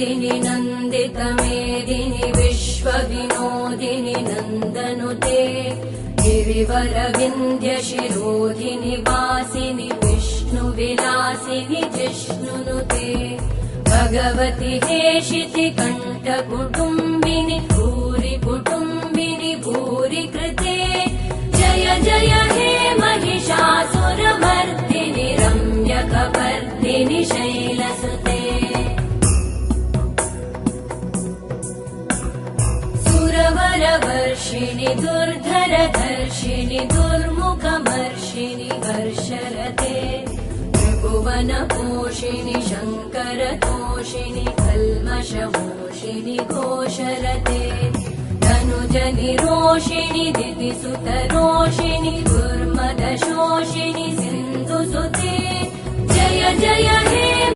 मेदिनि नन्दितमेदिनि विश्वविनोदिनि नन्दनुते गिरिवरविन्ध्यशिरोधिनि वासिनि विष्णुविलासिनि जिष्णुनुते भगवति हेशिति कण्ठकुटुम्बिनि भूरि कुटुम्बिनि भूरि कृते जय जय हे महिषासुरमर्दिनि रम्यकपर्दिनि शैलसुते सुरवरवर्षिणि दुर्धरधर्षिणि दुर्मुखमर्षिणि हर्षरते त्रिभुवनपोषिणि शङ्करतोषिणि कल्मषमोषिणि घोषरते धनुजनिरोषिणि दितिसुतरोषिणि दुर्मदशोषिणि सिन्धुसुते जय जय हे